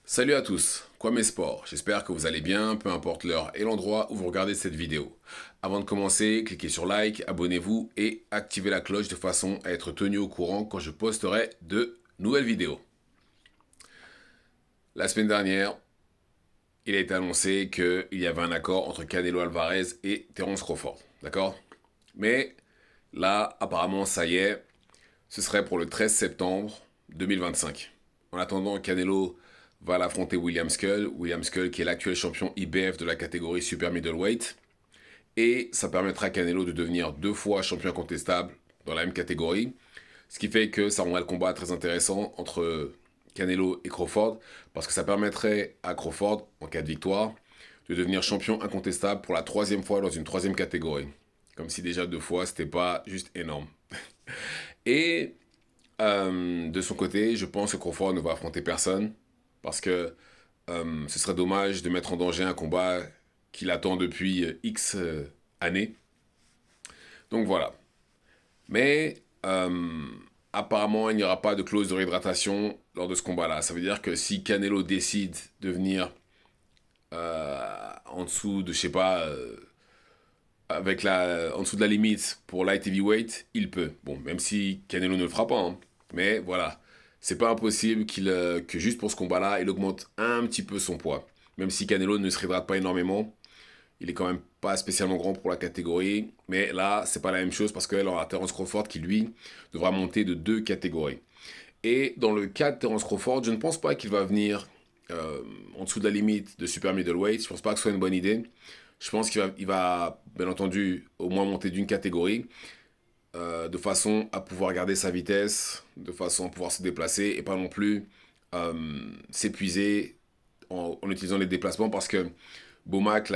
Salut à tous, Kwame Sport, j'espère que vous allez bien, peu importe l'heure et l'endroit où vous regardez cette vidéo. Avant de commencer, cliquez sur like, abonnez-vous et activez la cloche de façon à être tenu au courant quand je posterai de nouvelles vidéos. La semaine dernière, il a été annoncé qu'il y avait un accord entre Canelo Alvarez et Terence Crawford, d'accord? Mais là, apparemment, ça y est, ce serait pour le 13 septembre 2025. En attendant, Canelo va l'affronter William Skull. William Skull qui est l'actuel champion IBF de la catégorie super middleweight. Et ça permettra à Canelo de devenir 2 fois champion incontestable dans la même catégorie. Ce qui fait que ça rendra le combat très intéressant entre Canelo et Crawford. Parce que ça permettrait à Crawford, en cas de victoire, de devenir champion incontestable pour la 3e fois dans une 3e catégorie. Comme si déjà 2 fois, c'était pas juste énorme. Et de son côté, je pense que Crawford ne va affronter personne parce que ce serait dommage de mettre en danger un combat qu'il attend depuis X années. Donc voilà. Mais apparemment, il n'y aura pas de clause de réhydratation lors de ce combat-là. Ça veut dire que si Canelo décide de venir en dessous de, je sais pas, en dessous de la limite pour light heavyweight, il peut. Bon, même si Canelo ne le fera pas, hein. Mais voilà, c'est pas impossible que juste pour ce combat-là, il augmente un petit peu son poids. Même si Canelo ne se réhydrate pas énormément, il est quand même pas spécialement grand pour la catégorie. Mais là, c'est pas la même chose parce qu'il aura Terence Crawford qui, lui, devra monter de 2 catégories. Et dans le cas de Terence Crawford, je ne pense pas qu'il va venir en dessous de la limite de super middleweight. Je pense pas que ce soit une bonne idée. Je pense qu'il va bien entendu au moins monter d'une catégorie de façon à pouvoir garder sa vitesse, de façon à pouvoir se déplacer et pas non plus s'épuiser en utilisant les déplacements parce que Bomac,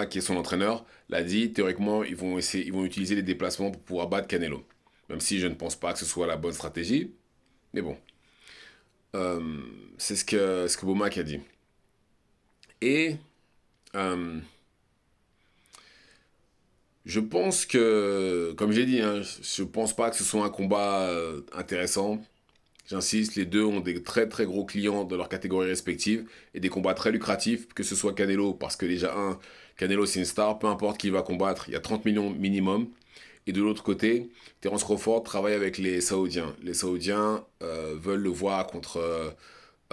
qui est son entraîneur, l'a dit, théoriquement, ils vont utiliser les déplacements pour pouvoir battre Canelo. Même si je ne pense pas que ce soit la bonne stratégie, mais bon, euh, c'est ce que Bomac a dit. Et je pense que, comme j'ai dit, hein, je pense pas que ce soit un combat intéressant. J'insiste, les deux ont des très très gros clients dans leur catégorie respective et des combats très lucratifs, que ce soit Canelo, parce que déjà, Canelo c'est une star, peu importe qui il va combattre, il y a 30 millions minimum. Et de l'autre côté, Terence Crawford travaille avec les Saoudiens. Les Saoudiens veulent le voir contre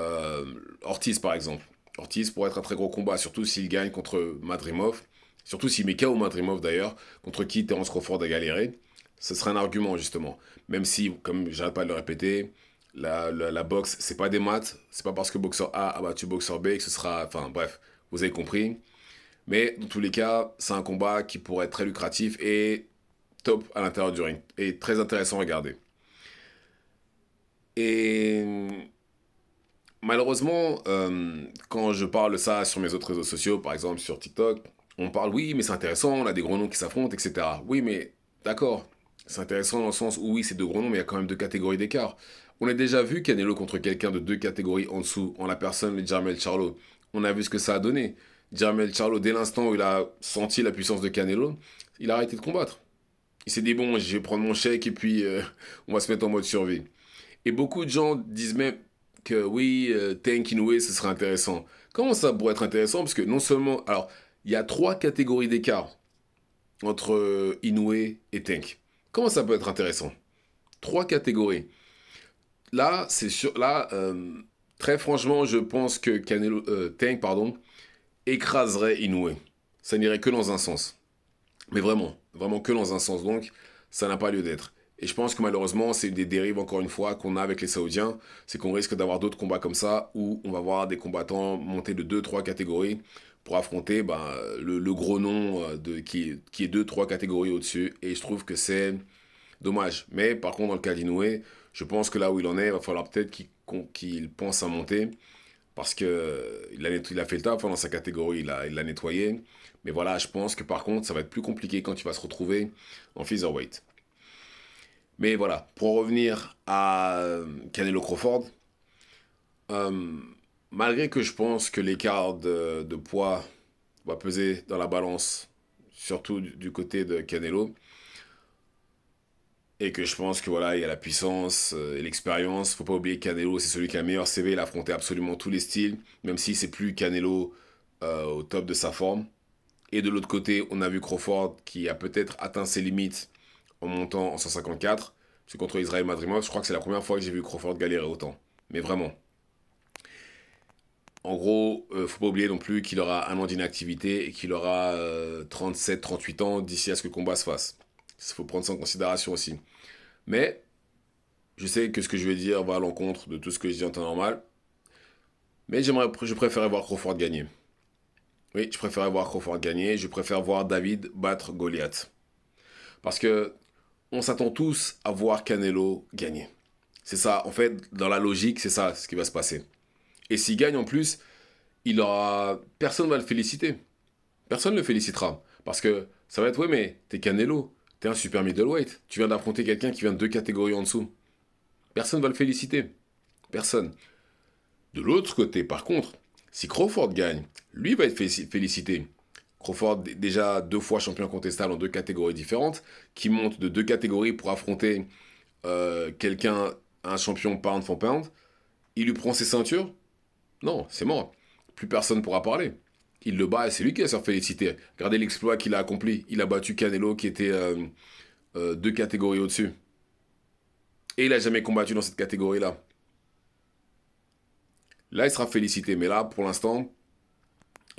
euh, Ortiz par exemple. Ortiz pourrait être un très gros combat, surtout s'il gagne contre Madrimov, surtout s'il met KO Madrimov d'ailleurs, contre qui Terence Crawford a galéré. Ce serait un argument justement. Même si, comme j'arrête pas de le répéter, la boxe, c'est pas des maths, c'est pas parce que boxeur A a battu boxeur B que ce sera. Enfin bref, vous avez compris. Mais dans tous les cas, c'est un combat qui pourrait être très lucratif et top à l'intérieur du ring. Et très intéressant à regarder. Et malheureusement, quand je parle de ça sur mes autres réseaux sociaux, par exemple sur TikTok, on parle, oui, mais c'est intéressant, on a des gros noms qui s'affrontent, etc. Oui, mais d'accord, c'est intéressant dans le sens où oui, c'est 2 gros noms, mais il y a quand même 2 catégories d'écart. On a déjà vu Canelo contre quelqu'un de 2 catégories en dessous, en la personne de Jermel Charlo. On a vu ce que ça a donné. Jermel Charlo, dès l'instant où il a senti la puissance de Canelo, il a arrêté de combattre. Il s'est dit, bon, je vais prendre mon chèque et puis on va se mettre en mode survie. Et beaucoup de gens disent même que oui, Tank Inoue, ce serait intéressant. Comment ça pourrait être intéressant? Parce que non seulement. Alors, il y a 3 catégories d'écart entre Inoue et Tank. Comment ça peut être intéressant? 3 catégories. Là, c'est sûr. Là, très franchement, je pense que Tank, pardon, écraserait Inoue. Ça n'irait que dans un sens. Mais vraiment, vraiment que dans un sens. Donc, ça n'a pas lieu d'être. Et je pense que malheureusement, c'est une des dérives, encore une fois, qu'on a avec les Saoudiens. C'est qu'on risque d'avoir d'autres combats comme ça, où on va voir des combattants monter de 2, 3 catégories pour affronter le gros nom qui est 2, 3 catégories au-dessus. Et je trouve que c'est dommage. Mais par contre, dans le cas d'Inoue, je pense que là où il en est, il va falloir peut-être qu'il pense à monter. Parce que il a fait le taf dans sa catégorie, il l'a nettoyé. Mais voilà, je pense que par contre, ça va être plus compliqué quand il va se retrouver en featherweight. Mais voilà, pour en revenir à Canelo Crawford, euh, malgré que je pense que l'écart de poids va peser dans la balance, surtout du côté de Canelo, Et que je pense que voilà, il y a la puissance et l'expérience. Faut pas oublier que Canelo, c'est celui qui a le meilleur CV. Il a affronté absolument tous les styles, même si c'est plus Canelo au top de sa forme. Et de l'autre côté, on a vu Crawford qui a peut-être atteint ses limites en montant en 154. C'est contre Israël Madrimov. Je crois que c'est la première fois que j'ai vu Crawford galérer autant. Mais vraiment. En gros, faut pas oublier non plus qu'il aura un an d'inactivité et qu'il aura 37-38 ans d'ici à ce que le combat se fasse. Il faut prendre ça en considération aussi. Mais je sais que ce que je vais dire va à l'encontre de tout ce que je dis en temps normal. Mais je préférais voir Crawford gagner. Oui, je préférais voir Crawford gagner. Je préfère voir David battre Goliath. Parce que on s'attend tous à voir Canelo gagner. C'est ça, en fait, dans la logique, c'est ça ce qui va se passer. Et s'il gagne en plus, il aura. Personne ne va le féliciter. Personne ne le félicitera. Parce que ça va être, ouais, mais t'es Canelo. T'es un super middleweight. Tu viens d'affronter quelqu'un qui vient de 2 catégories en dessous. Personne ne va le féliciter. Personne. De l'autre côté, par contre, si Crawford gagne, lui va être félicité. Crawford, déjà 2 fois champion contestable en 2 catégories différentes, qui monte de 2 catégories pour affronter quelqu'un, un champion pound for pound, il lui prend ses ceintures. Non, c'est mort. Plus personne ne pourra parler. Il le bat et c'est lui qui va se faire féliciter. Regardez l'exploit qu'il a accompli. Il a battu Canelo qui était 2 catégories au-dessus. Et il n'a jamais combattu dans cette catégorie-là. Là, il sera félicité. Mais là, pour l'instant,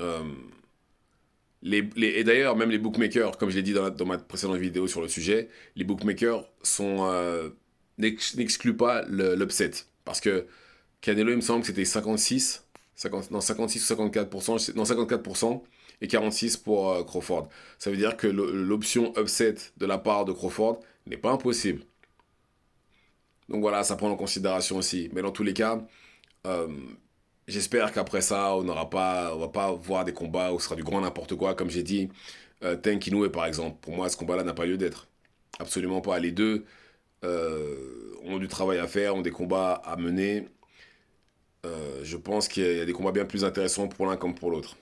euh, et d'ailleurs, même les bookmakers, comme je l'ai dit dans ma précédente vidéo sur le sujet, les bookmakers n'excluent pas l'upset. Parce que Canelo, il me semble que c'était 56 ou 54%, non 54% et 46 pour Crawford. Ça veut dire que l'option upset de la part de Crawford n'est pas impossible. Donc voilà, ça prend en considération aussi. Mais dans tous les cas, euh, j'espère qu'après ça, on va pas voir des combats où ce sera du grand n'importe quoi. Comme j'ai dit, Tank Inoue par exemple. Pour moi, ce combat-là n'a pas lieu d'être. Absolument pas. Les deux ont du travail à faire, ont des combats à mener. Je pense qu'il y a des combats bien plus intéressants pour l'un comme pour l'autre.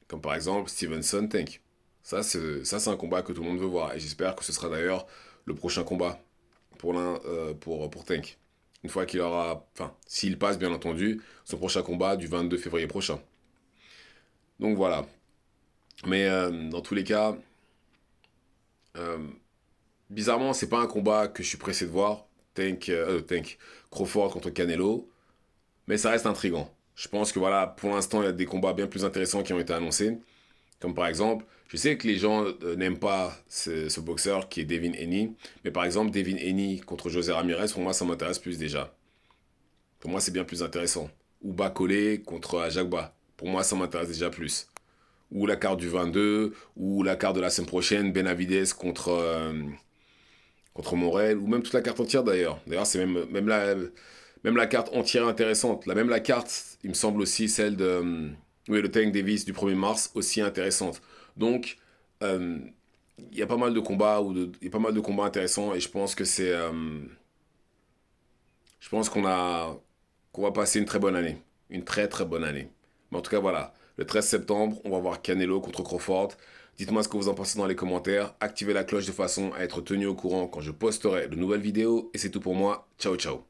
Comme par exemple Stevenson Tank. Ça, c'est un combat que tout le monde veut voir. Et j'espère que ce sera d'ailleurs le prochain combat pour Tank. Une fois qu'il aura. Enfin, s'il passe, bien entendu, son prochain combat du 22 février prochain. Donc voilà. Mais dans tous les cas, euh, bizarrement, c'est pas un combat que je suis pressé de voir. Tank Crawford contre Canelo. Mais ça reste intriguant. Je pense que voilà, pour l'instant, il y a des combats bien plus intéressants qui ont été annoncés. Comme par exemple, je sais que les gens n'aiment pas ce boxeur qui est Devin Haney. Mais par exemple, Devin Haney contre José Ramirez, pour moi, ça m'intéresse plus déjà. Pour moi, c'est bien plus intéressant. Ou Collé contre Ajagba. Pour moi, ça m'intéresse déjà plus. Ou la carte du 22, ou la carte de la semaine prochaine, Benavidez contre Morel, ou même toute la carte entière d'ailleurs. D'ailleurs, c'est même la carte entière intéressante. Même la carte, il me semble aussi celle de oui, le Tank Davis du 1er mars, aussi intéressante. Donc, euh, il y a pas mal de combats, il y a pas mal de combats intéressants, et je pense que je pense qu'on va passer une très bonne année. Une très très bonne année. Mais en tout cas, voilà. Le 13 septembre, on va voir Canelo contre Crawford. Dites-moi ce que vous en pensez dans les commentaires. Activez la cloche de façon à être tenu au courant quand je posterai de nouvelles vidéos. Et c'est tout pour moi. Ciao, ciao.